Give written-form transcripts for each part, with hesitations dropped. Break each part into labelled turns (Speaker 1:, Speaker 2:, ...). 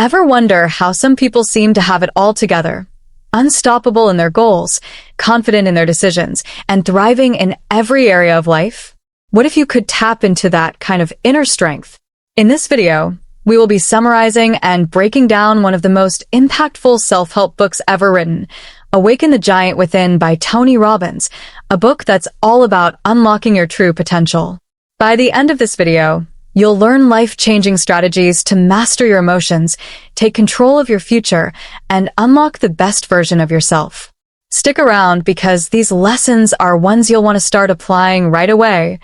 Speaker 1: Ever wonder how some people seem to have it all together? Unstoppable in their goals, confident in their decisions, and thriving in every area of life? What if you could tap into that kind of inner strength? In this video, we will be summarizing and breaking down one of the most impactful self-help books ever written, Awaken the Giant Within by Tony Robbins, a book that's all about unlocking your true potential. By the end of this video, you'll learn life-changing strategies to master your emotions, take control of your future, and unlock the best version of yourself. Stick around because these lessons are ones you'll want to start applying right away.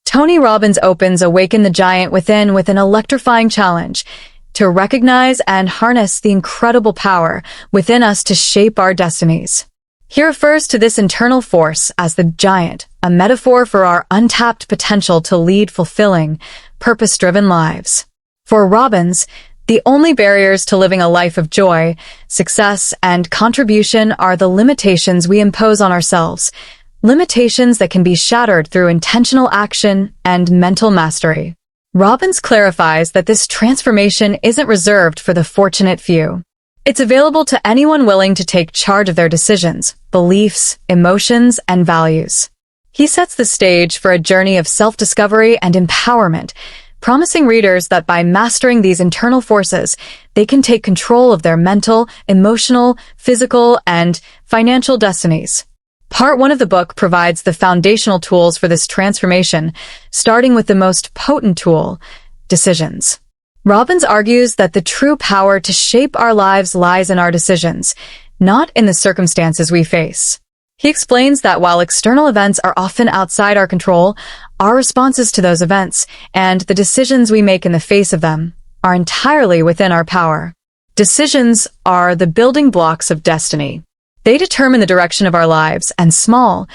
Speaker 1: Tony Robbins opens Awaken the Giant Within with an electrifying challenge to recognize and harness the incredible power within us to shape our destinies. He refers to this internal force as the giant, a metaphor for our untapped potential to lead fulfilling, purpose-driven lives. For Robbins, the only barriers to living a life of joy, success, and contribution are the limitations we impose on ourselves, limitations that can be shattered through intentional action and mental mastery. Robbins clarifies that this transformation isn't reserved for the fortunate few. It's available to anyone willing to take charge of their decisions, beliefs, emotions, and values. He sets the stage for a journey of self-discovery and empowerment, promising readers that by mastering these internal forces, they can take control of their mental, emotional, physical, and financial destinies. Part 1 of the book provides the foundational tools for this transformation, starting with the most potent tool, decisions. Robbins argues that the true power to shape our lives lies in our decisions, not in the circumstances we face. He explains that while external events are often outside our control, our responses to those events and the decisions we make in the face of them are entirely within our power. Decisions are the building blocks of destiny. They determine the direction of our lives, and small,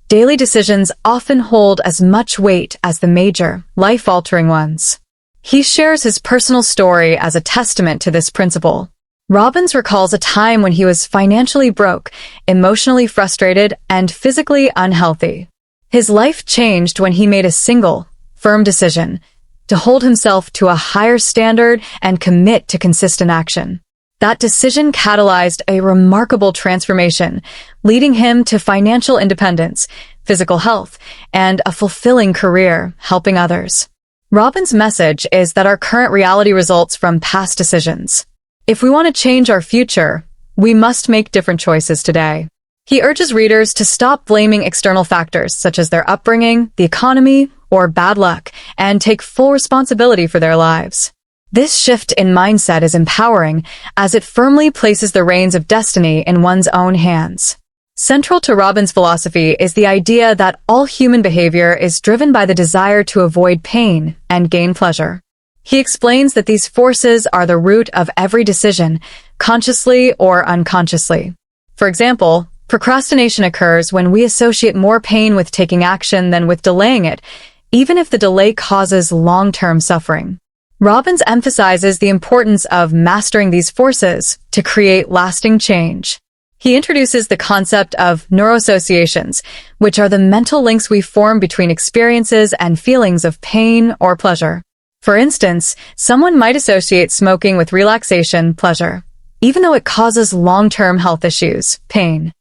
Speaker 1: daily decisions often hold as much weight as the major, life-altering ones. He shares his personal story as a testament to this principle. Robbins recalls a time when he was financially broke, emotionally frustrated, and physically unhealthy. His life changed when he made a single, firm decision to hold himself to a higher standard and commit to consistent action. That decision catalyzed a remarkable transformation, leading him to financial independence, physical health, and a fulfilling career helping others. Robbins' message is that our current reality results from past decisions. If we want to change our future, we must make different choices today. He urges readers to stop blaming external factors such as their upbringing, the economy, or bad luck, and take full responsibility for their lives. This shift in mindset is empowering as it firmly places the reins of destiny in one's own hands. Central to Robbins' philosophy is the idea that all human behavior is driven by the desire to avoid pain and gain pleasure. He explains that these forces are the root of every decision, consciously or unconsciously. For example, procrastination occurs when we associate more pain with taking action than with delaying it, even if the delay causes long-term suffering. Robbins emphasizes the importance of mastering these forces to create lasting change. He introduces the concept of neuroassociations, which are the mental links we form between experiences and feelings of pain or pleasure. For instance, someone might associate smoking with relaxation, pleasure, even though it causes long-term health issues, pain.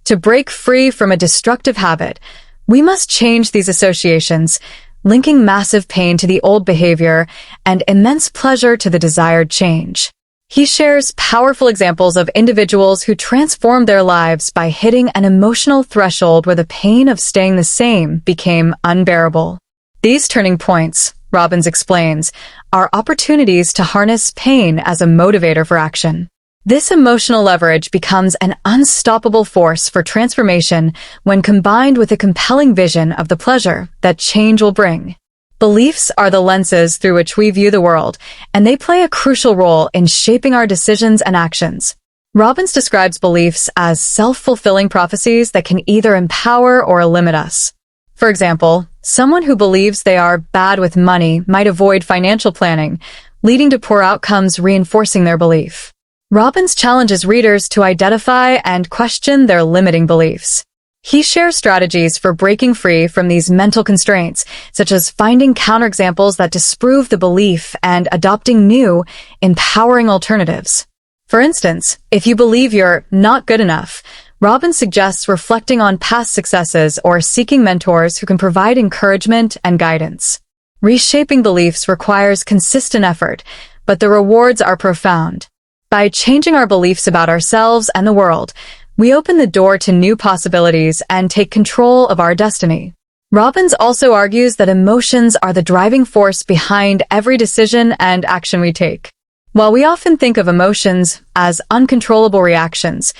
Speaker 1: To break free from a destructive habit, we must change these associations, linking massive pain to the old behavior and immense pleasure to the desired change. He shares powerful examples of individuals who transformed their lives by hitting an emotional threshold where the pain of staying the same became unbearable. These turning points, Robbins explains, are opportunities to harness pain as a motivator for action. This emotional leverage becomes an unstoppable force for transformation when combined with a compelling vision of the pleasure that change will bring. Beliefs are the lenses through which we view the world, and they play a crucial role in shaping our decisions and actions. Robbins describes beliefs as self-fulfilling prophecies that can either empower or limit us. For example, someone who believes they are bad with money might avoid financial planning, leading to poor outcomes reinforcing their belief. Robbins challenges readers to identify and question their limiting beliefs. He shares strategies for breaking free from these mental constraints, such as finding counterexamples that disprove the belief and adopting new, empowering alternatives. For instance, if you believe you're not good enough, Robbins suggests reflecting on past successes or seeking mentors who can provide encouragement and guidance. Reshaping beliefs requires consistent effort, but the rewards are profound. By changing our beliefs about ourselves and the world, we open the door to new possibilities and take control of our destiny. Robbins also argues that emotions are the driving force behind every decision and action we take. While we often think of emotions as uncontrollable reactions,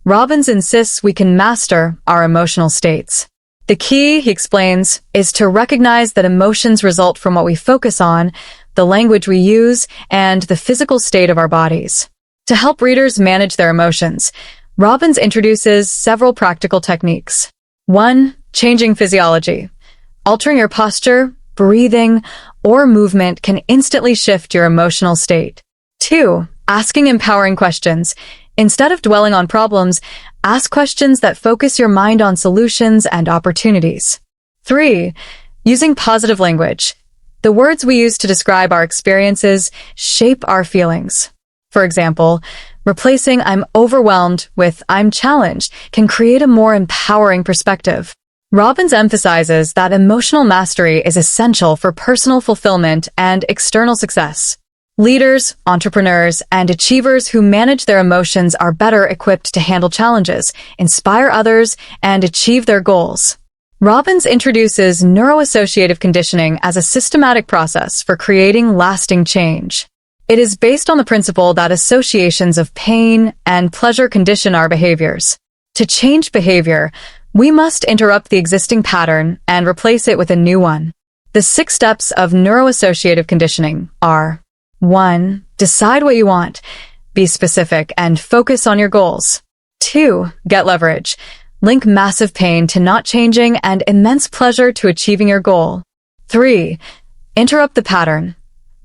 Speaker 1: Robbins insists we can master our emotional states. The key, he explains, is to recognize that emotions result from what we focus on, the language we use, and the physical state of our bodies. To help readers manage their emotions, Robbins introduces several practical techniques. 1. Changing physiology. Altering your posture, breathing, or movement can instantly shift your emotional state. 2. Asking empowering questions. Instead of dwelling on problems, ask questions that focus your mind on solutions and opportunities. 3. Using positive language. The words we use to describe our experiences shape our feelings. For example, replacing "I'm overwhelmed" with "I'm challenged" can create a more empowering perspective. Robbins emphasizes that emotional mastery is essential for personal fulfillment and external success. Leaders, entrepreneurs, and achievers who manage their emotions are better equipped to handle challenges, inspire others, and achieve their goals. Robbins introduces neuroassociative conditioning as a systematic process for creating lasting change. It is based on the principle that associations of pain and pleasure condition our behaviors. To change behavior, we must interrupt the existing pattern and replace it with a new one. The 6 steps of neuroassociative conditioning are: 1. Decide what you want. Be specific and focus on your goals. 2. Get leverage. Link massive pain to not changing and immense pleasure to achieving your goal. 3. Interrupt the pattern.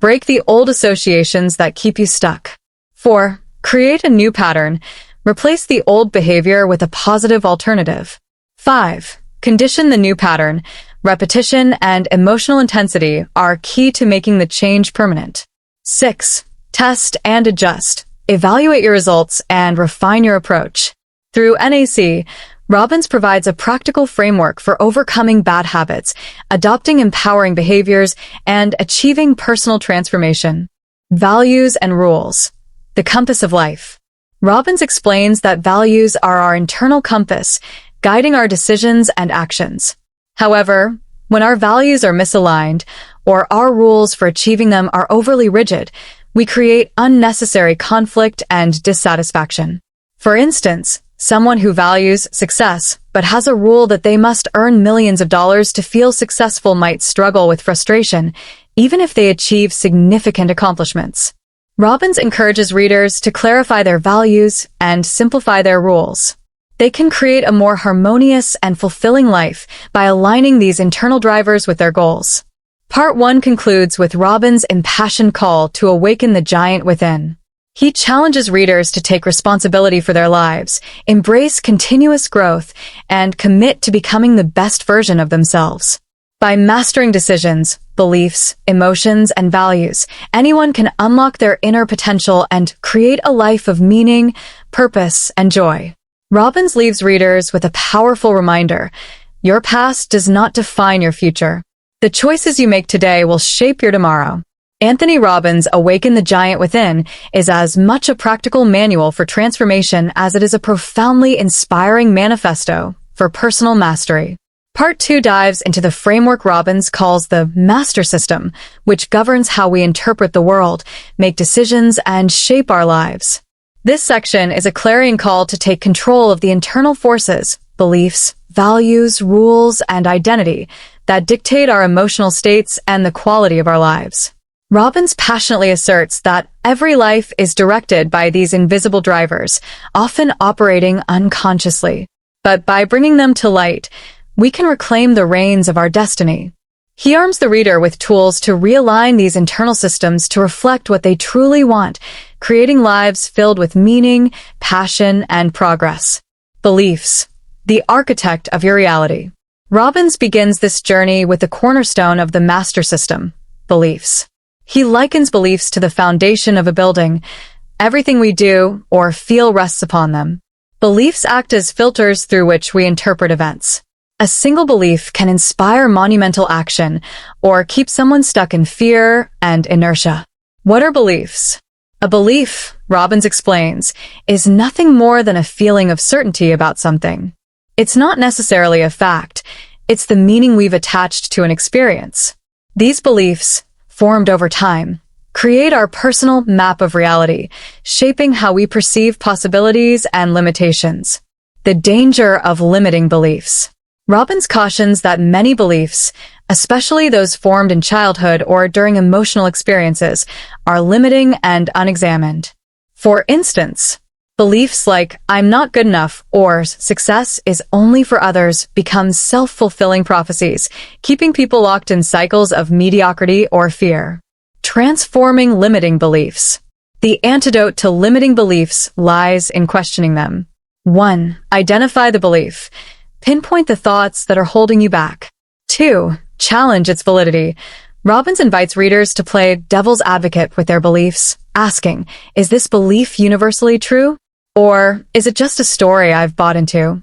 Speaker 1: Break the old associations that keep you stuck. 4. Create a new pattern. Replace the old behavior with a positive alternative. 5. Condition the new pattern. Repetition and emotional intensity are key to making the change permanent. 6. Test and adjust. Evaluate your results and refine your approach. Through NAC, Robbins provides a practical framework for overcoming bad habits, adopting empowering behaviors, and achieving personal transformation. Values and rules. The compass of life. Robbins explains that values are our internal compass, guiding our decisions and actions. However, when our values are misaligned, or our rules for achieving them are overly rigid, we create unnecessary conflict and dissatisfaction. For instance, someone who values success but has a rule that they must earn millions of dollars to feel successful might struggle with frustration, even if they achieve significant accomplishments. Robbins encourages readers to clarify their values and simplify their rules. They can create a more harmonious and fulfilling life by aligning these internal drivers with their goals. Part 1 concludes with Robbins' impassioned call to awaken the giant within. He challenges readers to take responsibility for their lives, embrace continuous growth, and commit to becoming the best version of themselves. By mastering decisions, beliefs, emotions, and values, anyone can unlock their inner potential and create a life of meaning, purpose, and joy. Robbins leaves readers with a powerful reminder: your past does not define your future. The choices you make today will shape your tomorrow. Anthony Robbins' Awaken the Giant Within is as much a practical manual for transformation as it is a profoundly inspiring manifesto for personal mastery. Part 2 dives into the framework Robbins calls the Master System, which governs how we interpret the world, make decisions, and shape our lives. This section is a clarion call to take control of the internal forces, beliefs, values, rules, and identity that dictate our emotional states and the quality of our lives. Robbins passionately asserts that every life is directed by these invisible drivers, often operating unconsciously. But by bringing them to light, we can reclaim the reins of our destiny. He arms the reader with tools to realign these internal systems to reflect what they truly want, creating lives filled with meaning, passion, and progress. Beliefs. the architect of your reality. Robbins begins this journey with the cornerstone of the master system, beliefs. He likens beliefs to the foundation of a building. Everything we do or feel rests upon them. Beliefs act as filters through which we interpret events. A single belief can inspire monumental action or keep someone stuck in fear and inertia. What are beliefs? A belief, Robbins explains, is nothing more than a feeling of certainty about something. It's not necessarily a fact. It's the meaning we've attached to an experience. These beliefs, formed over time, create our personal map of reality, shaping how we perceive possibilities and limitations. The danger of limiting beliefs. Robbins cautions that many beliefs, especially those formed in childhood or during emotional experiences, are limiting and unexamined. For instance, beliefs like, "I'm not good enough," or "success is only for others," become self-fulfilling prophecies, keeping people locked in cycles of mediocrity or fear. Transforming limiting beliefs. The antidote to limiting beliefs lies in questioning them. 1. Identify the belief. Pinpoint the thoughts that are holding you back. 2. Challenge its validity. Robbins invites readers to play devil's advocate with their beliefs, asking, is this belief universally true? Or is it just a story I've bought into?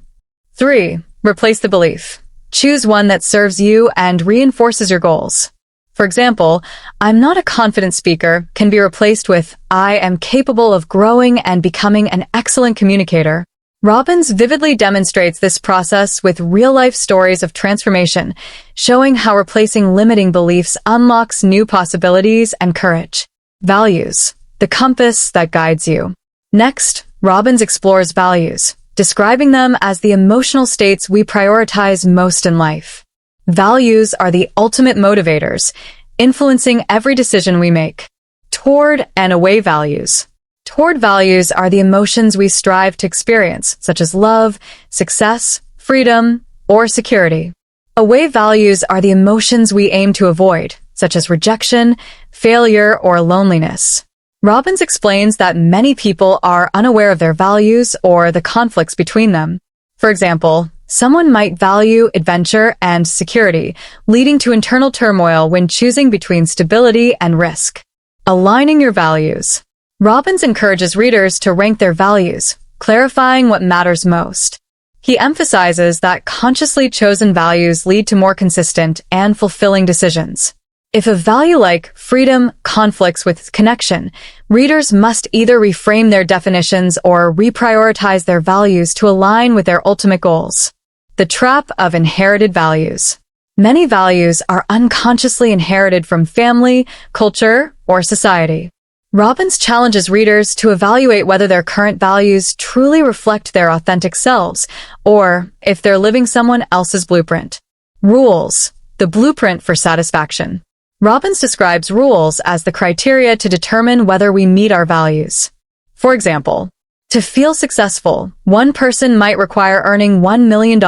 Speaker 1: 3. Replace the belief. Choose one that serves you and reinforces your goals. For example, "I'm not a confident speaker" can be replaced with, "I am capable of growing and becoming an excellent communicator." Robbins vividly demonstrates this process with real-life stories of transformation, showing how replacing limiting beliefs unlocks new possibilities and courage. Values, the compass that guides you. Next, Robbins explores values, describing them as the emotional states we prioritize most in life. Values are the ultimate motivators, influencing every decision we make. Toward and away values. Toward values are the emotions we strive to experience, such as love, success, freedom, or security. Away values are the emotions we aim to avoid, such as rejection, failure, or loneliness. Robbins explains that many people are unaware of their values or the conflicts between them. For example, someone might value adventure and security, leading to internal turmoil when choosing between stability and risk. Aligning your values. Robbins encourages readers to rank their values, clarifying what matters most. He emphasizes that consciously chosen values lead to more consistent and fulfilling decisions. If a value like freedom conflicts with connection, readers must either reframe their definitions or reprioritize their values to align with their ultimate goals. The trap of inherited values. Many values are unconsciously inherited from family, culture, or society. Robbins challenges readers to evaluate whether their current values truly reflect their authentic selves, or if they're living someone else's blueprint. Rules, the blueprint for satisfaction. Robbins describes rules as the criteria to determine whether we meet our values. For example, to feel successful, one person might require earning $1 million,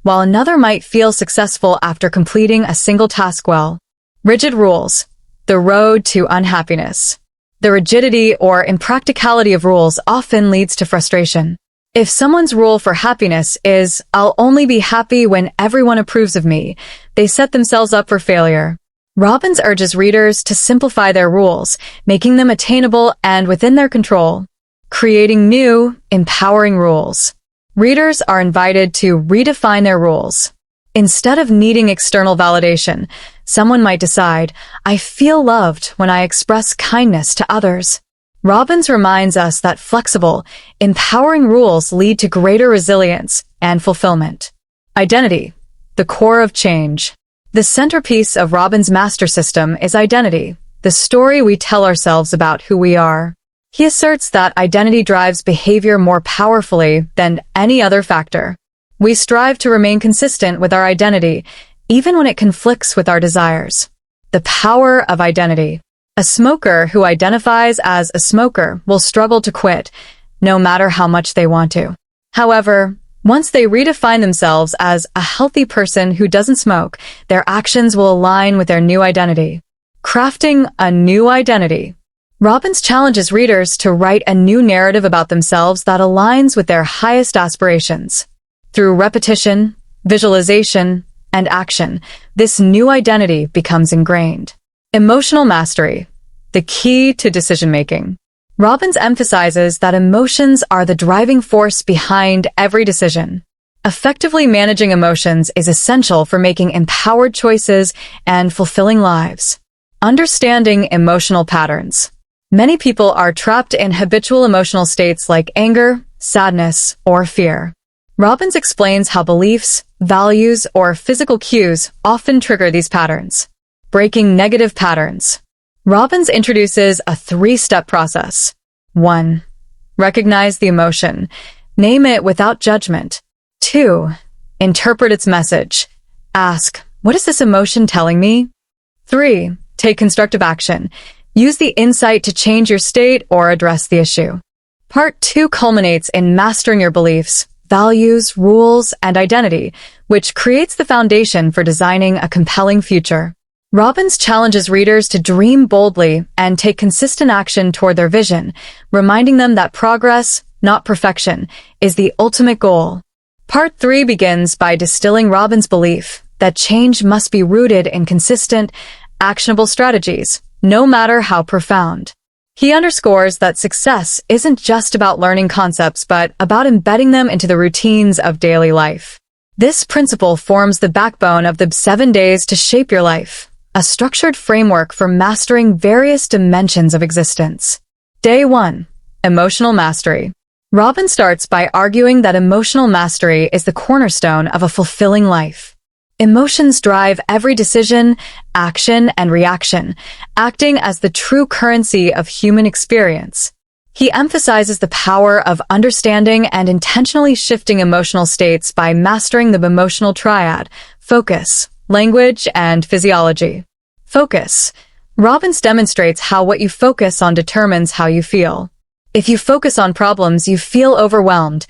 Speaker 1: while another might feel successful after completing a single task well. Rigid rules, the road to unhappiness. The rigidity or impracticality of rules often leads to frustration. If someone's rule for happiness is, "I'll only be happy when everyone approves of me," they set themselves up for failure. Robbins urges readers to simplify their rules, making them attainable and within their control. Creating new, empowering rules. Readers are invited to redefine their rules. Instead of needing external validation, someone might decide, "I feel loved when I express kindness to others." Robbins reminds us that flexible, empowering rules lead to greater resilience and fulfillment. Identity, the core of change. The centerpiece of Robbins' master system is identity, the story we tell ourselves about who we are. He asserts that identity drives behavior more powerfully than any other factor. We strive to remain consistent with our identity, even when it conflicts with our desires. The power of identity. A smoker who identifies as a smoker will struggle to quit, no matter how much they want to. However, once they redefine themselves as a healthy person who doesn't smoke, their actions will align with their new identity. Crafting a new identity. Robbins challenges readers to write a new narrative about themselves that aligns with their highest aspirations. Through repetition, visualization, and action, this new identity becomes ingrained. Emotional mastery, the key to decision-making. Robbins emphasizes that emotions are the driving force behind every decision. Effectively managing emotions is essential for making empowered choices and fulfilling lives. Understanding emotional patterns. Many people are trapped in habitual emotional states like anger, sadness, or fear. Robbins explains how beliefs, values, or physical cues often trigger these patterns. Breaking negative patterns. Robbins introduces a 3-step process. 1. Recognize the emotion. Name it without judgment. 2. Interpret its message. Ask, what is this emotion telling me? 3. Take constructive action. Use the insight to change your state or address the issue. Part 2 culminates in mastering your beliefs, values, rules, and identity, which creates the foundation for designing a compelling future. Robbins challenges readers to dream boldly and take consistent action toward their vision, reminding them that progress, not perfection, is the ultimate goal. Part 3 begins by distilling Robbins' belief that change must be rooted in consistent, actionable strategies, no matter how profound. He underscores that success isn't just about learning concepts, but about embedding them into the routines of daily life. This principle forms the backbone of the 7 days to shape your life, a structured framework for mastering various dimensions of existence. Day 1. Emotional mastery. Robbins starts by arguing that emotional mastery is the cornerstone of a fulfilling life. Emotions drive every decision, action, and reaction, acting as the true currency of human experience. He emphasizes the power of understanding and intentionally shifting emotional states by mastering the emotional triad: focus, language, and physiology. Focus. Robbins demonstrates how what you focus on determines how you feel. If you focus on problems, you feel overwhelmed.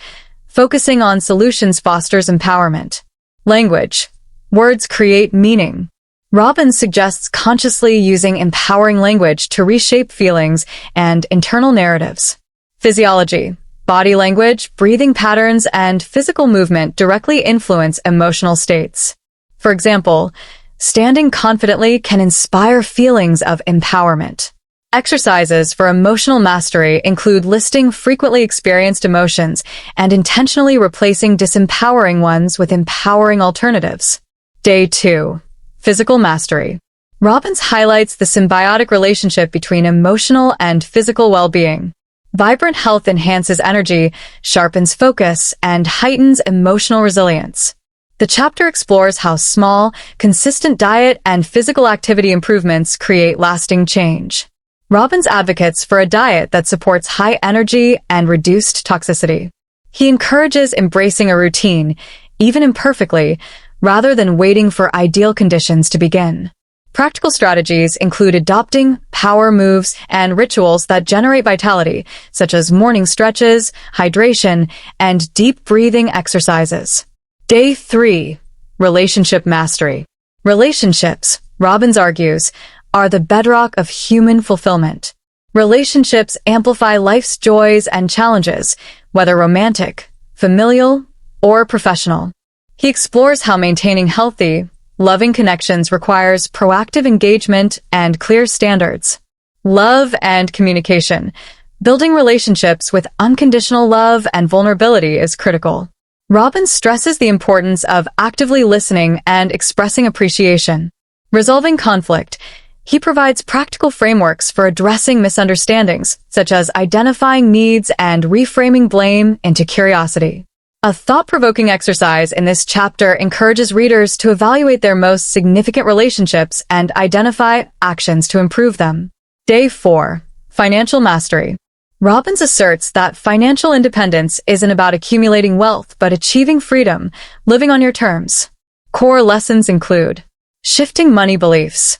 Speaker 1: Focusing on solutions fosters empowerment. Language. Words create meaning. Robbins suggests consciously using empowering language to reshape feelings and internal narratives. Physiology. Body language, breathing patterns, and physical movement directly influence emotional states. For example, standing confidently can inspire feelings of empowerment. Exercises for emotional mastery include listing frequently experienced emotions and intentionally replacing disempowering ones with empowering alternatives. Day 2. Physical mastery. Robbins highlights the symbiotic relationship between emotional and physical well-being. Vibrant health enhances energy, sharpens focus, and heightens emotional resilience. The chapter explores how small, consistent diet and physical activity improvements create lasting change. Robbins advocates for a diet that supports high energy and reduced toxicity. He encourages embracing a routine, even imperfectly, rather than waiting for ideal conditions to begin. Practical strategies include adopting power moves and rituals that generate vitality, such as morning stretches, hydration, and deep breathing exercises. Day 3. Relationship mastery. Relationships, Robbins argues, are the bedrock of human fulfillment. Relationships amplify life's joys and challenges, whether romantic, familial, or professional. He explores how maintaining healthy, loving connections requires proactive engagement and clear standards. Love and communication. Building relationships with unconditional love and vulnerability is critical. Robbins stresses the importance of actively listening and expressing appreciation. Resolving conflict. He provides practical frameworks for addressing misunderstandings, such as identifying needs and reframing blame into curiosity. A thought-provoking exercise in this chapter encourages readers to evaluate their most significant relationships and identify actions to improve them. Day 4. Financial mastery. Robbins asserts that financial independence isn't about accumulating wealth, but achieving freedom, living on your terms. Core lessons include shifting money beliefs.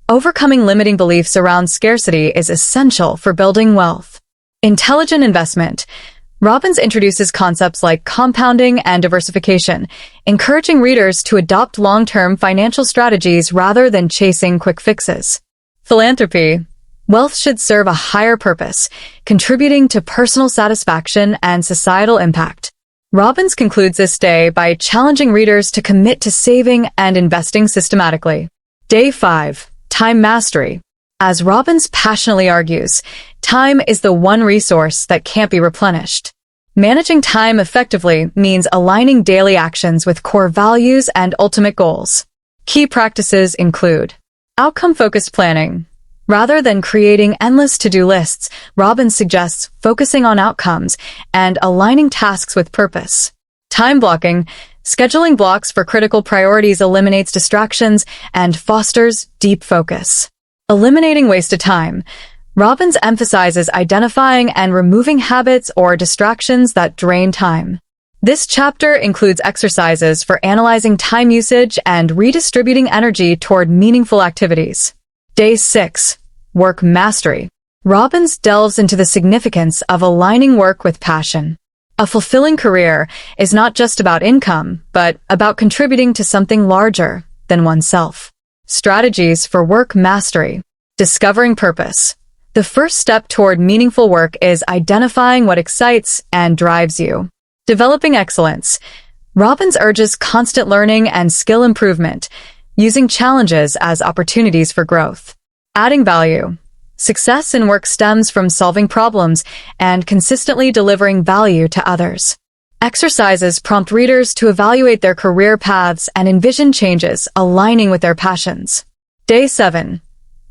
Speaker 1: Overcoming limiting beliefs around scarcity is essential for building wealth. Intelligent investment. Robbins introduces concepts like compounding and diversification, encouraging readers to adopt long-term financial strategies rather than chasing quick fixes. Philanthropy. Wealth should serve a higher purpose, contributing to personal satisfaction and societal impact. Robbins concludes this day by challenging readers to commit to saving and investing systematically. Day 5. Time Mastery. As Robbins passionately argues, time is the one resource that can't be replenished. Managing time effectively means aligning daily actions with core values and ultimate goals. Key practices include outcome-focused planning. Rather than creating endless to-do lists, Robbins suggests focusing on outcomes and aligning tasks with purpose. Time blocking. Scheduling blocks for critical priorities eliminates distractions and fosters deep focus. Eliminating wasted time. Robbins emphasizes identifying and removing habits or distractions that drain time. This chapter includes exercises for analyzing time usage and redistributing energy toward meaningful activities. Day 6. Work Mastery. Robbins delves into the significance of aligning work with passion. A fulfilling career is not just about income, but about contributing to something larger than oneself. Strategies for work mastery. Discovering purpose. The first step toward meaningful work is identifying what excites and drives you. Developing excellence. Robbins urges constant learning and skill improvement, using challenges as opportunities for growth. Adding value. Success in work stems from solving problems and consistently delivering value to others. Exercises prompt readers to evaluate their career paths and envision changes aligning with their passions. Day 7.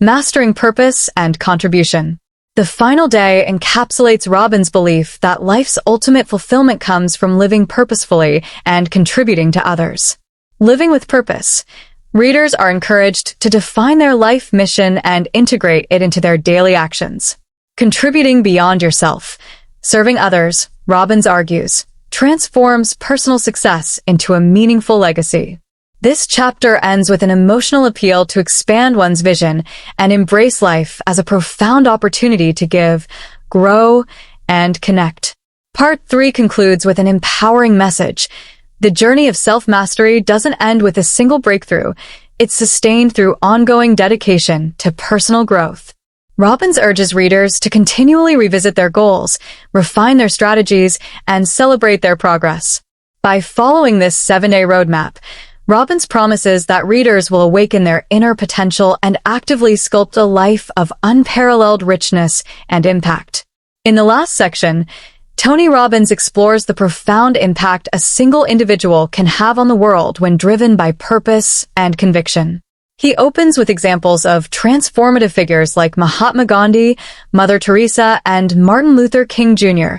Speaker 1: Mastering Purpose and Contribution. The final day encapsulates Robbins' belief that life's ultimate fulfillment comes from living purposefully and contributing to others. Living with purpose. Readers are encouraged to define their life mission and integrate it into their daily actions. Contributing beyond yourself. Serving others, Robbins argues, transforms personal success into a meaningful legacy. This chapter ends with an emotional appeal to expand one's vision and embrace life as a profound opportunity to give, grow, and connect. Part 3 concludes with an empowering message. The journey of self-mastery doesn't end with a single breakthrough. It's sustained through ongoing dedication to personal growth. Robbins urges readers to continually revisit their goals, refine their strategies, and celebrate their progress. By following this 7-day roadmap, Robbins promises that readers will awaken their inner potential and actively sculpt a life of unparalleled richness and impact. In the last section, Tony Robbins explores the profound impact a single individual can have on the world when driven by purpose and conviction. He opens with examples of transformative figures like Mahatma Gandhi, Mother Teresa, and Martin Luther King Jr.,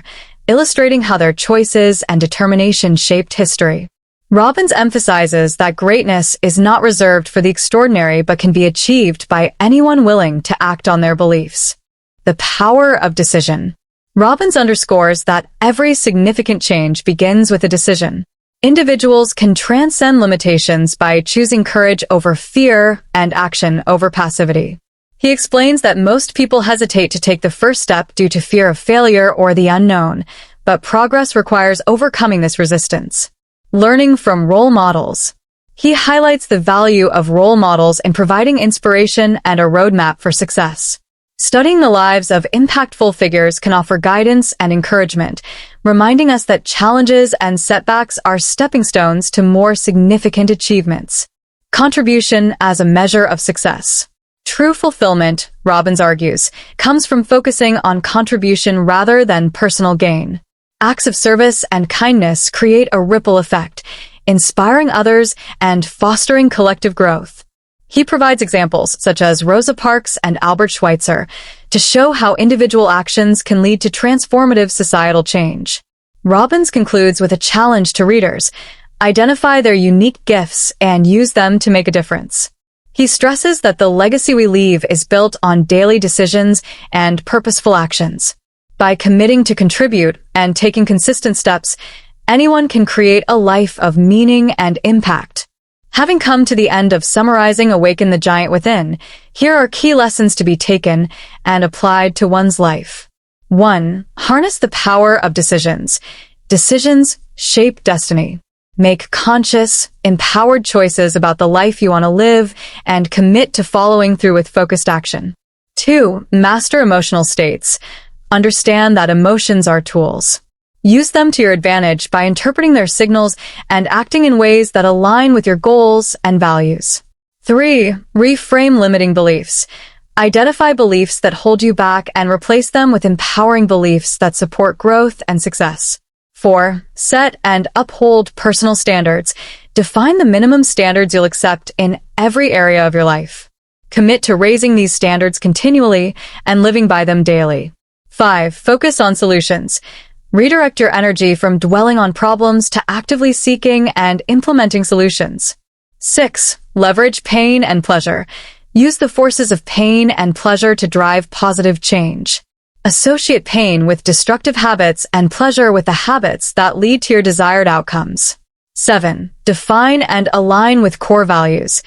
Speaker 1: illustrating how their choices and determination shaped history. Robbins emphasizes that greatness is not reserved for the extraordinary but can be achieved by anyone willing to act on their beliefs. The power of decision. Robbins underscores that every significant change begins with a decision. Individuals can transcend limitations by choosing courage over fear and action over passivity. He explains that most people hesitate to take the first step due to fear of failure or the unknown, but progress requires overcoming this resistance. Learning from role models. He highlights the value of role models in providing inspiration and a roadmap for success. Studying the lives of impactful figures can offer guidance and encouragement, reminding us that challenges and setbacks are stepping stones to more significant achievements. Contribution as a measure of success. True fulfillment, Robbins argues, comes from focusing on contribution rather than personal gain. Acts of service and kindness create a ripple effect, inspiring others and fostering collective growth. He provides examples such as Rosa Parks and Albert Schweitzer to show how individual actions can lead to transformative societal change. Robbins concludes with a challenge to readers: identify their unique gifts and use them to make a difference. He stresses that the legacy we leave is built on daily decisions and purposeful actions. By committing to contribute and taking consistent steps, anyone can create a life of meaning and impact. Having come to the end of summarizing Awaken the Giant Within, here are key lessons to be taken and applied to one's life. 1. Harness the power of decisions. Decisions shape destiny. Make conscious, empowered choices about the life you want to live and commit to following through with focused action. 2. Master emotional states. Understand that emotions are tools. Use them to your advantage by interpreting their signals and acting in ways that align with your goals and values. 3. Reframe limiting beliefs. Identify beliefs that hold you back and replace them with empowering beliefs that support growth and success. 4. Set and uphold personal standards. Define the minimum standards you'll accept in every area of your life. Commit to raising these standards continually and living by them daily. 5. Focus on solutions. Redirect your energy from dwelling on problems to actively seeking and implementing solutions. 6. Leverage pain and pleasure. Use the forces of pain and pleasure to drive positive change. Associate pain with destructive habits and pleasure with the habits that lead to your desired outcomes. 7. Define and align with core values.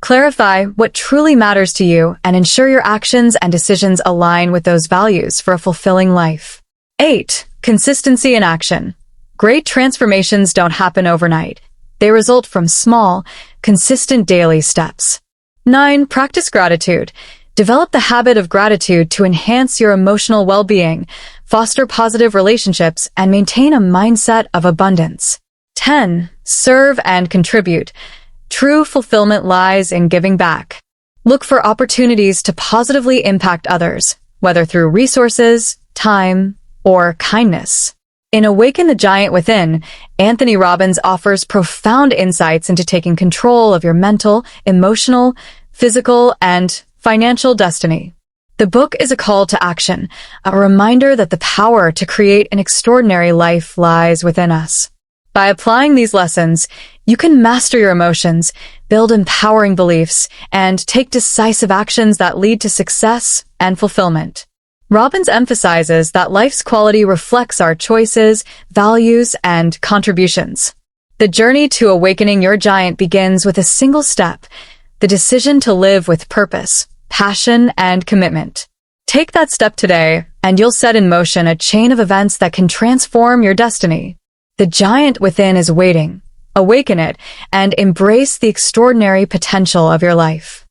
Speaker 1: Clarify what truly matters to you and ensure your actions and decisions align with those values for a fulfilling life. 8. Consistency in action. Great transformations don't happen overnight. They result from small, consistent daily steps. 9. Practice gratitude. Develop the habit of gratitude to enhance your emotional well-being, foster positive relationships, and maintain a mindset of abundance. 10. Serve and contribute. True fulfillment lies in giving back. Look for opportunities to positively impact others, whether through resources, time, or kindness. In Awaken the Giant Within, Anthony Robbins offers profound insights into taking control of your mental, emotional, physical, and financial destiny. The book is a call to action, a reminder that the power to create an extraordinary life lies within us. By applying these lessons, you can master your emotions, build empowering beliefs, and take decisive actions that lead to success and fulfillment. Robbins emphasizes that life's quality reflects our choices, values, and contributions. The journey to awakening your giant begins with a single step, the decision to live with purpose, passion, and commitment. Take that step today, and you'll set in motion a chain of events that can transform your destiny. The giant within is waiting. Awaken it, and embrace the extraordinary potential of your life.